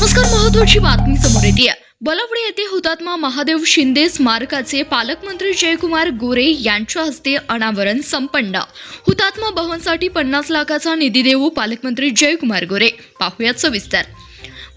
नमस्कार, महत्त्वाची बातमी समोर येते। बलवडी येथे हुतात्मा महादेव शिंदे स्मारकाचे पालकमंत्री जयकुमार गोरे यांच्या हस्ते अनावरण संपन्न। हुतात्मा भवनसाठी 50 लाखाचा निधी देऊ पालकमंत्री जयकुमार गोरे। पाहुयात सविस्तर।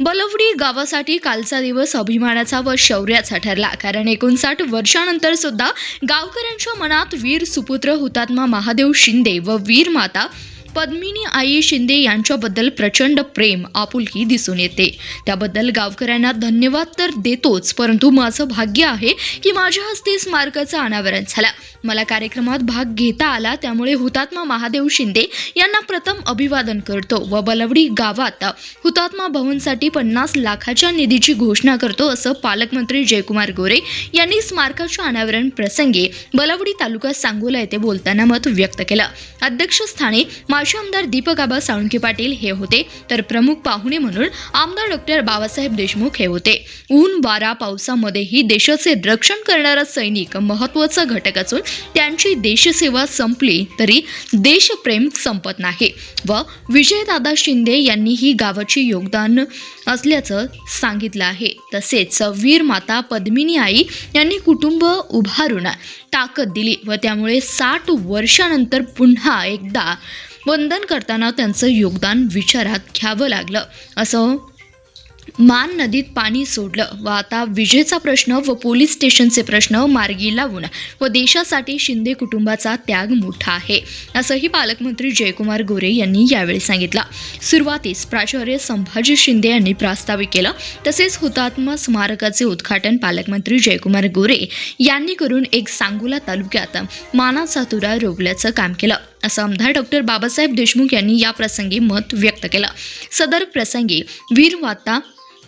बलवडी गावासाठी कालचा दिवस अभिमानाचा व शौर्याचा ठरला, कारण 59 वर्षांनंतर सुद्धा गावकऱ्यांच्या मनात वीर सुपुत्र हुतात्मा महादेव शिंदे व वीर माता पद्मिनी आई शिंदे यांच्याबद्दल प्रचंड प्रेम आपुलकी दिसून येते। त्याबद्दल गावकऱ्यांना धन्यवाद तर देतोच, परंतु माझं भाग्य आहे की माझ्या हस्ते स्मारकाचं अनावरण झालं। मला कार्यक्रमात भाग घेता आला, त्यामुळे हुतात्मा महादेव शिंदे यांना प्रथम अभिवादन करतो व बलवडी गावात हुतात्मा भवनसाठी 50 लाखाच्या निधीची घोषणा करतो, असं पालकमंत्री जयकुमार गोरे यांनी स्मारकाच्या अनावरण प्रसंगी बलवडी तालुका सांगोला येथे बोलताना मत व्यक्त केलं। अध्यक्षस्थानी माजी आमदार दीपक आबा साळुंखे पाटील हे होते, तर प्रमुख पाहुणे म्हणून आमदार डॉक्टर बाबासाहेब देशमुख हे होते। ऊन वारा पावसामध्येही देशाचे रक्षण करणारा सैनिक महत्त्वाचा घटक असून त्यांची देशसेवा संपली तरी देशप्रेम संपत नाही व विजयदादा शिंदे यांनी ही गावाची योगदान असल्याचं सांगितलं आहे। तसेच वीर माता पद्मिनी आई यांनी कुटुंब उभारून ताकद दिली व त्यामुळे 60 वर्षानंतर पुन्हा एकदा वंदन करताना त्यांचं योगदान विचारात घ्यावं लागलं। असं मान नदीत पाणी सोडलं व आता विजेचा प्रश्न व पोलीस स्टेशनचे प्रश्न मार्गी लावून व देशासाठी शिंदे कुटुंबाचा त्याग मोठा आहे, असंही पालकमंत्री जयकुमार गोरे यांनी यावेळी सांगितलं। सुरुवातीस प्राचार्य संभाजी शिंदे यांनी प्रास्ताविक केलं, तसेच हुतात्मा स्मारकाचे उद्घाटन पालकमंत्री जयकुमार गोरे यांनी करून एक सांगोला तालुक्यात मानाचा तुरा रोवल्याचं काम केलं, असं आमदार डॉक्टर बाबासाहेब देशमुख यांनी या प्रसंगी मत व्यक्त केलं। सदर प्रसंगी वीर माता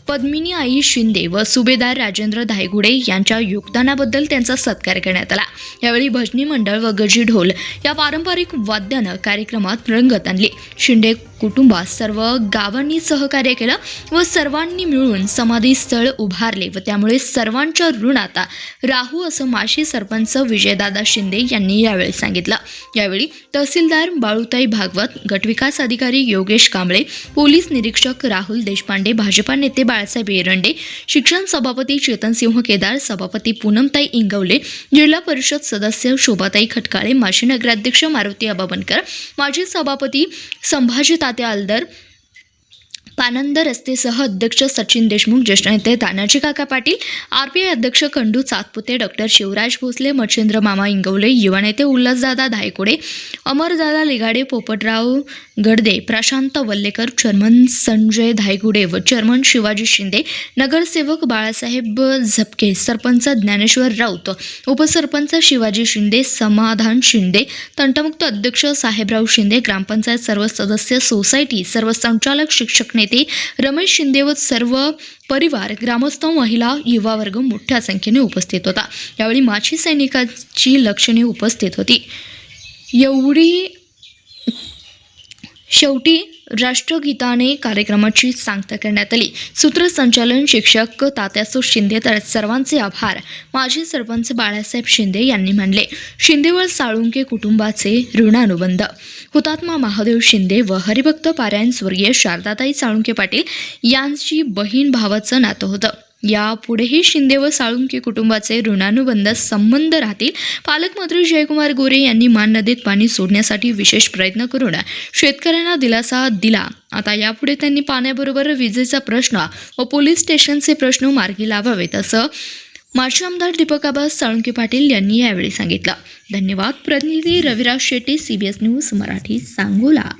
पद्मिनी आई शिंदे व सुभेदार राजेंद्र धायगुडे यांच्या योगदानाबद्दल त्यांचा सत्कार करण्यात आला। यावेळी भजनी मंडळ व गजी ढोल या पारंपरिक वाद्यानं कार्यक्रमात रंगत आणली। शिंदे कुटुंबात सर्व गावांनी सहकार्य केलं व सर्वांनी मिळून समाधी स्थळ उभारले व त्यामुळे सर्वांच्या ऋणात राहू, असं माजी सरपंच विजयदादा शिंदे यांनी यावेळी सांगितलं। यावेळी तहसीलदार बाळूताई भागवत, गटविकास अधिकारी योगेश कांबळे, पोलीस निरीक्षक राहुल देशपांडे, भाजपा नेते बाळासाहेब एरंडे, शिक्षण सभापती चेतनसिंह केदार, सभापती पूनमताई इंगवले, जिल्हा परिषद सदस्य शोभाताई खटकाळे, माजी नगराध्यक्ष मारुती आबा बनकर, माजी सभापती संभाजी तात्या अलदर, पानंद रस्तेसह अध्यक्ष सचिन देशमुख, ज्येष्ठ नेते तानाजी काका पाटील, आरपीआय अध्यक्ष खंडू सातपुते, डॉक्टर शिवराज भोसले, मच्छिंद्र मामा इंगवले, युवा नेते उल्हासदादा धायकोडे, अमरदादा लिगाडे, पोपटराव गडदे, प्रशांत वल्लेकर, चेअरमन संजय धायगुडे व चेअरमन शिवाजी शिंदे, नगरसेवक बाळासाहेब झपके, सरपंच ज्ञानेश्वर राऊत, उपसरपंच शिवाजी शिंदे, समाधान शिंदे, तंटमुक्त अध्यक्ष साहेबराव शिंदे, ग्रामपंचायत सर्व सदस्य, सोसायटी सर्व संचालक, शिक्षक नेते रमेश शिंदे व सर्व परिवार, ग्रामस्थ, महिला, युवा वर्ग मोठ्या संख्येने उपस्थित होता। यावेळी माजी सैनिकांची लक्षणे उपस्थित होती। शेवटी राष्ट्रगीताने कार्यक्रमाची सांगता करण्यात आली। सूत्रसंचालन शिक्षक तात्यासो शिंदे, तर सर्वांचे आभार माजी सरपंच बाळासाहेब शिंदे यांनी मानले। शिंदेवळ साळुंखे कुटुंबाचे ऋणानुबंध। हुतात्मा महादेव शिंदे व हरिभक्त पारायण स्वर्गीय शारदाताई साळुंखे पाटील यांची बहीण भावाचं नातं होतं। यापुढेही शिंदे व साळुंखे कुटुंबाचे ऋणानुबंध संबंध राहतील। पालकमंत्री जयकुमार गोरे यांनी मान नदीत पाणी सोडण्यासाठी विशेष प्रयत्न करून शेतकऱ्यांना दिलासा दिला। आता यापुढे त्यांनी पाण्याबरोबर विजेचा प्रश्न व पोलीस स्टेशनचे प्रश्न मार्गी लावावेत, असं माजी आमदार दीपक आबा साळुंखे पाटील यांनी यावेळी सांगितलं। धन्यवाद। प्रतिनिधी रविराज शेट्टी, CBS न्यूज मराठी, सांगोला।